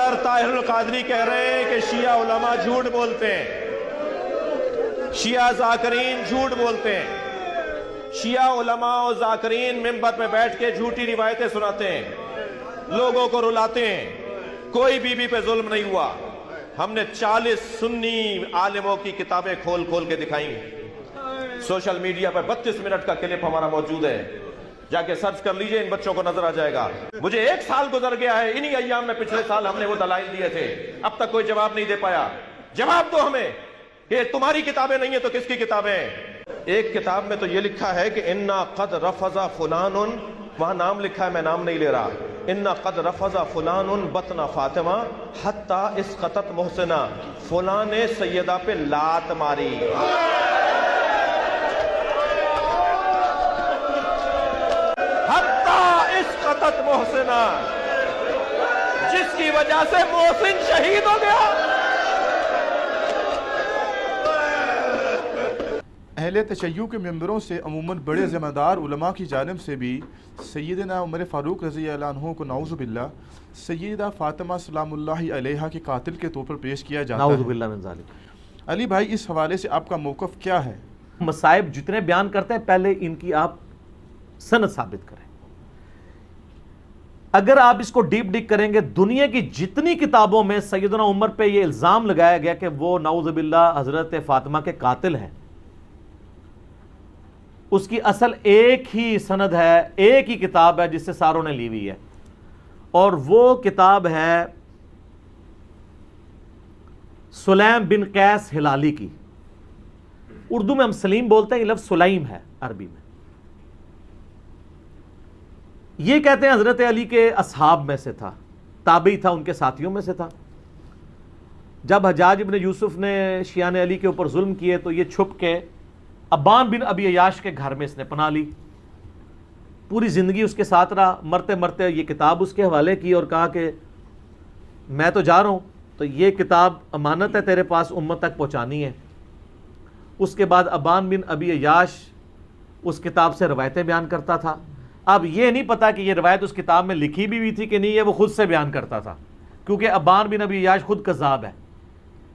Doctor Tahir al-Qadri کہہ رہے ہیں کہ شیعہ علماء جھوٹ بولتے ہیں، شیعہ ذاکرین جھوٹ بولتے ہیں، شیعہ علماء اور ذاکرین منبر میں بیٹھ کے جھوٹی روایتیں سناتے ہیں، لوگوں کو رلاتے ہیں۔ کوئی بی بی پہ ظلم نہیں ہوا۔ ہم نے 40 سنی عالموں کی کتابیں کھول کھول کے دکھائیں۔ سوشل میڈیا پر 32 منٹ کا کلپ ہمارا موجود ہے، جا کے سرچ کر لیجئے، ان بچوں کو نظر آ جائے گا۔ مجھے 1 سال گزر گیا ہے، انہی ایام میں پچھلے سال ہم نے وہ دلائل دیے تھے، اب تک کوئی جواب نہیں دے پایا۔ جواب دو ہمیں کہ تمہاری کتابیں نہیں ہیں تو کس کی کتابیں ہیں؟ ایک کتاب میں تو یہ لکھا ہے کہ اِنَّا قَدْ رَفَضَ فُلَانٌ، وہاں نام لکھا ہے، میں نام نہیں لے رہا، اِنَّا قَدْ رَفَضَ فُلَانٌ بَطْنَ فاطمہ حَتَّى اِسْقَطَتْ مُحْسِنَا، فلاں نے سیدہ پہ لات ماری۔ حَتَّى اِسْقَطَتْ مُحْسِنَا، جس کی وجہ سے محسن شہید ہو گیا۔ اہل تشیع کے ممبروں سے عموماً بڑے ذمہ دار علماء کی جانب سے بھی سیدنا عمر فاروق رضی اللہ عنہ کو نعوذ باللہ سیدہ فاطمہ سلام اللہ علیہا کے قاتل کے طور پر پیش کیا جاتا ہے۔ نعوذ باللہ من ذالک۔ علی بھائی، اس حوالے سے آپ کا موقف کیا ہے؟ مصائب جتنے بیان کرتے ہیں پہلے ان کی آپ سند ثابت کریں۔ اگر آپ اس کو ڈیپ ڈگ کریں گے، دنیا کی جتنی کتابوں میں سیدنا عمر پہ یہ الزام لگایا گیا کہ وہ نعوذ باللہ حضرت فاطمہ کے قاتل ہیں، اس کی اصل ایک ہی سند ہے، ایک ہی کتاب ہے جس سے ساروں نے لی ہوئی ہے، اور وہ کتاب ہے سلیم بن قیس ہلالی کی۔ اردو میں ہم سلیم بولتے ہیں، یہ لفظ سلیم ہے عربی میں۔ یہ کہتے ہیں حضرت علی کے اصحاب میں سے تھا، تابعی تھا، ان کے ساتھیوں میں سے تھا۔ جب حجاج ابن یوسف نے شیعان علی کے اوپر ظلم کیے تو یہ چھپ کے ابان بن ابی عیاش کے گھر میں اس نے پناہ لی، پوری زندگی اس کے ساتھ رہا۔ مرتے مرتے یہ کتاب اس کے حوالے کی اور کہا کہ میں تو جا رہا ہوں، تو یہ کتاب امانت ہے تیرے پاس، امت تک پہنچانی ہے۔ اس کے بعد ابان بن ابی عیاش اس کتاب سے روایتیں بیان کرتا تھا۔ اب یہ نہیں پتا کہ یہ روایت اس کتاب میں لکھی بھی ہوئی تھی کہ نہیں ہے، وہ خود سے بیان کرتا تھا، کیونکہ ابان بن ابی عیاش خود کذاب ہے۔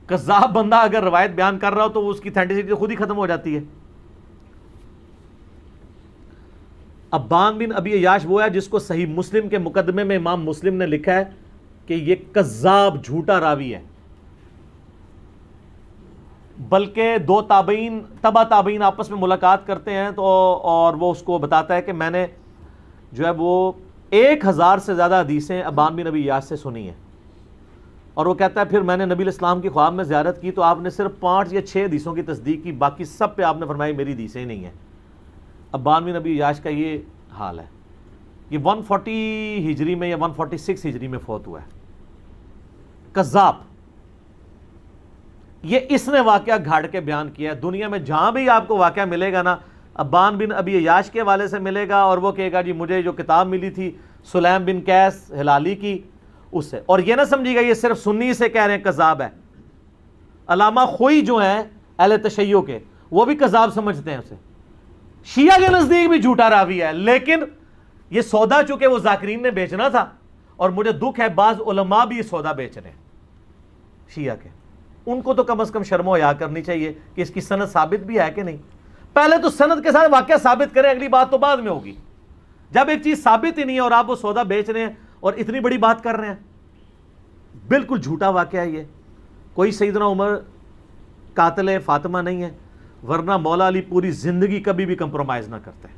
کذاب بندہ اگر روایت بیان کر رہا ہو تو اس کی اتھینٹسٹی خود ہی ختم ہو جاتی ہے۔ ابان بن ابی عیاش وہ ہے جس کو صحیح مسلم کے مقدمے میں امام مسلم نے لکھا ہے کہ یہ کذاب، جھوٹا راوی ہے۔ بلکہ 2 تابعین، تبع تابعین آپس میں ملاقات کرتے ہیں تو اور وہ اس کو بتاتا ہے کہ میں نے جو ہے وہ 1000 سے زیادہ حدیثیں ابان بن ابی عیاش سے سنی ہیں، اور وہ کہتا ہے پھر میں نے نبی علیہ السلام کی خواب میں زیارت کی تو آپ نے صرف 5 یا 6 حدیثوں کی تصدیق کی، باقی سب پہ آپ نے فرمایا میری حدیثیں ہی نہیں ہیں۔ ابان بن ابی عیاش کا یہ حال ہے۔ یہ 140 ہجری میں یا 146 ہجری میں فوت ہوا ہے۔ کذاب۔ یہ اس نے واقعہ گھاڑ کے بیان کیا ہے۔ دنیا میں جہاں بھی آپ کو واقعہ ملے گا نا، ابان بن ابی عیاش کے حوالے سے ملے گا، اور وہ کہے گا جی مجھے جو کتاب ملی تھی سلیم بن قیس ہلالی کی، اس سے۔ اور یہ نہ سمجھیے گا یہ صرف سنی سے کہہ رہے ہیں کذاب ہے۔ علامہ خوئی جو ہیں اہل تشیع کے، وہ بھی کذاب سمجھتے ہیں اسے۔ شیعہ کے نزدیک بھی جھوٹا راوی ہے، لیکن یہ سودا چونکہ وہ ذاکرین نے بیچنا تھا، اور مجھے دکھ ہے بعض علماء بھی یہ سودا بیچ رہے ہیں شیعہ کے۔ ان کو تو کم از کم شرم و حیا کرنی چاہیے کہ اس کی سند ثابت بھی ہے کہ نہیں۔ پہلے تو سند کے ساتھ واقعہ ثابت کریں، اگلی بات تو بعد میں ہوگی۔ جب ایک چیز ثابت ہی نہیں ہے اور آپ وہ سودا بیچ رہے ہیں اور اتنی بڑی بات کر رہے ہیں، بالکل جھوٹا واقعہ ہے یہ۔ کوئی سیدنا عمر قاتل فاطمہ نہیں ہے، ورنہ مولا علی پوری زندگی کبھی بھی کمپرومائز نہ کرتے۔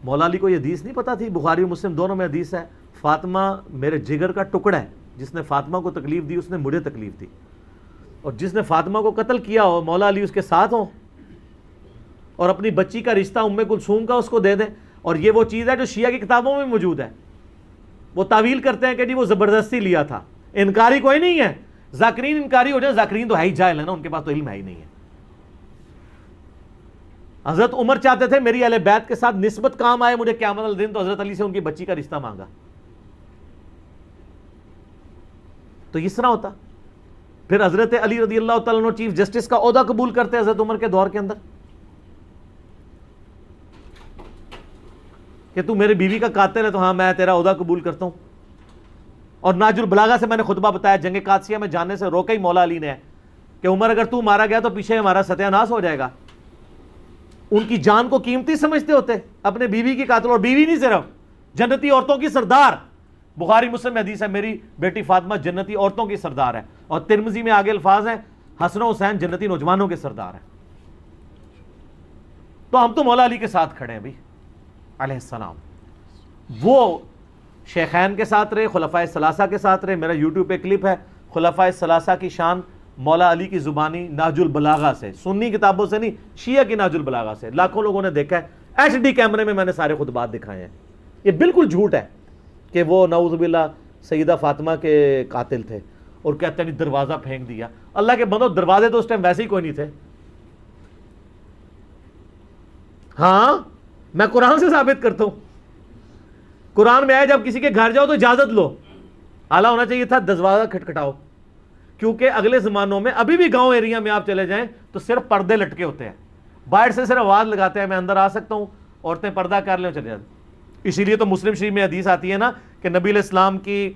مولا علی کو یہ حدیث نہیں پتا تھی، بخاری و مسلم دونوں میں حدیث ہے، فاطمہ میرے جگر کا ٹکڑا ہے، جس نے فاطمہ کو تکلیف دی اس نے مجھے تکلیف دی، اور جس نے فاطمہ کو قتل کیا ہو مولا علی اس کے ساتھ ہوں، اور اپنی بچی کا رشتہ ام کلثوم کا اس کو دے دیں۔ اور یہ وہ چیز ہے جو شیعہ کی کتابوں میں موجود ہے۔ وہ تعویل کرتے ہیں کہ جی وہ زبردستی لیا تھا، انکاری کوئی نہیں ہے۔ ذاکرین انکاری ہو جائے، ذاکرین تو ہے ہی جاہل ہے نا، ان کے پاس تو علم ہے ہی نہیں ہے۔ حضرت عمر چاہتے تھے میری اہل بیت کے ساتھ نسبت کام آئے مجھے قیامت الدین، تو حضرت علی سے ان کی بچی کا رشتہ مانگا۔ تو اس طرح ہوتا۔ پھر حضرت علی رضی اللہ تعالیٰ عنہ چیف جسٹس کا عہدہ قبول کرتے حضرت عمر کے دور کے اندر، کہ تو میرے بیوی کا قاتل ہے تو ہاں میں تیرا عہدہ قبول کرتا ہوں۔ اور ناج البلاغہ سے میں نے خطبہ بتایا جنگ قادسیہ میں جانے سے روکا ہی مولا علی نے ہے کہ عمر اگر تو مارا گیا تو پیچھے ہمارا ستیہ ناس ہو جائے گا. ان کی جان کو قیمتی سمجھتے ہوتے, اپنے بیوی کی قاتل, اور بیوی نہیں صرف, جنتی عورتوں کی سردار. بخاری مسلم میں حدیث ہے میری بیٹی فاطمہ جنتی عورتوں کی سردار ہے, اور ترمذی میں آگے الفاظ ہیں حسن و حسین جنتی نوجوانوں کے سردار ہیں. تو ہم تو مولا علی کے ساتھ کھڑے ہیں بھی علیہ السلام. وہ شیخین کے ساتھ رہے, خلفائے ثلاثہ کے ساتھ رہے. میرا یوٹیوب پہ کلپ ہے خلفائے ثلاثہ کی شان مولا علی کی زبانی نہج البلاغہ سے, سنی کتابوں سے نہیں, شیعہ کی نہج البلاغہ سے. لاکھوں لوگوں نے دیکھا ہے, ایچ ڈی کیمرے میں نے سارے خطبات دکھائے ہیں. یہ بالکل جھوٹ ہے کہ وہ نعوذ باللہ سیدہ فاطمہ کے قاتل تھے, اور کہتے ہیں دروازہ پھینک دیا. اللہ کے بندو, دروازے تو اس ٹائم ویسے ہی کوئی نہیں تھے. ہاں میں قرآن سے ثابت کرتا ہوں, قرآن میں آیا جب کسی کے گھر جاؤ تو اجازت لو. اعلیٰ ہونا چاہیے تھا دروازہ کھٹکھٹاؤ, کیونکہ اگلے زمانوں میں ابھی بھی گاؤں ایریا میں آپ چلے جائیں تو صرف پردے لٹکے ہوتے ہیں, باہر سے صرف آواز لگاتے ہیں میں اندر آ سکتا ہوں, عورتیں پردہ کر لیں چلے جاتے. اسی لیے تو مسلم شریف میں حدیث آتی ہے نا کہ نبی علیہ السلام کی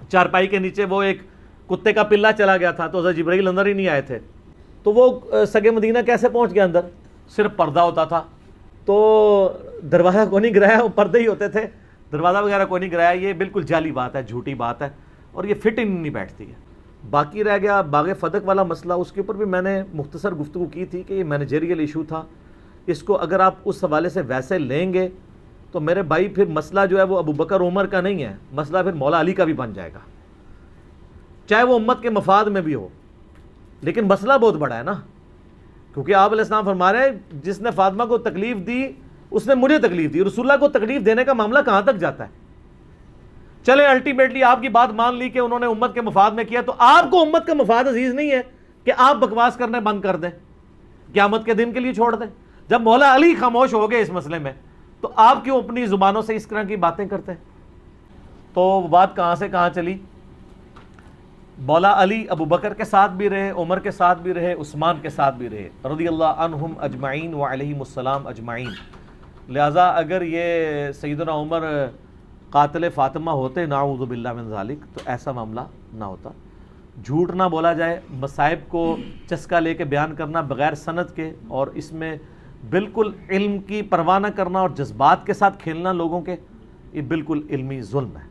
چارپائی کے نیچے وہ ایک کتے کا پلہ چلا گیا تھا تو حضرت جبرائیل اندر ہی نہیں آئے تھے. تو وہ سگے مدینہ کیسے پہنچ گیا اندر؟ صرف پردہ ہوتا تھا. تو دروازہ کو نہیں گرایا, وہ پردے ہی ہوتے تھے, دروازہ وغیرہ کو نہیں گرایا. یہ بالکل جعلی بات ہے, جھوٹی بات ہے, اور یہ فٹ ان نہیں بیٹھتی ہے. باقی رہ گیا باغ فدق والا مسئلہ, اس کے اوپر بھی میں نے مختصر گفتگو کی تھی کہ یہ مینیجریل ایشو تھا. اس کو اگر آپ اس حوالے سے ویسے لیں گے تو میرے بھائی پھر مسئلہ جو ہے وہ ابو بکر عمر کا نہیں ہے, مسئلہ پھر مولا علی کا بھی بن جائے گا, چاہے وہ امت کے مفاد میں بھی ہو. لیکن مسئلہ بہت بڑا ہے نا, کیونکہ آپ علیہ السلام فرما رہے ہیں جس نے فاطمہ کو تکلیف دی اس نے مجھے تکلیف دی. رسول اللہ کو تکلیف دینے کا معاملہ کہاں تک جاتا ہے؟ چلے الٹیمیٹلی آپ کی بات مان لی کہ انہوں نے امت کے مفاد میں کیا, تو آپ کو امت کا مفاد عزیز نہیں ہے کہ آپ بکواس کرنے بند کر دیں, قیامت کے دن کے لیے چھوڑ دیں. جب مولا علی خاموش ہو گئے اس مسئلے میں تو آپ کیوں اپنی زبانوں سے اس طرح کی باتیں کرتے ہیں؟ تو بات کہاں سے کہاں چلی. مولا علی ابو بکر کے ساتھ بھی رہے, عمر کے ساتھ بھی رہے, عثمان کے ساتھ بھی رہے, رضی اللہ عنہم اجمعین وعلیہم السلام اجمعین. لہٰذا اگر یہ سیدنا عمر قاتل فاطمہ ہوتے نعوذ باللہ من ذالک تو ایسا معاملہ نہ ہوتا. جھوٹ نہ بولا جائے, مصائب کو چسکا لے کے بیان کرنا بغیر سند کے, اور اس میں بالکل علم کی پرواہ نہ کرنا اور جذبات کے ساتھ کھیلنا لوگوں کے, یہ بالکل علمی ظلم ہے.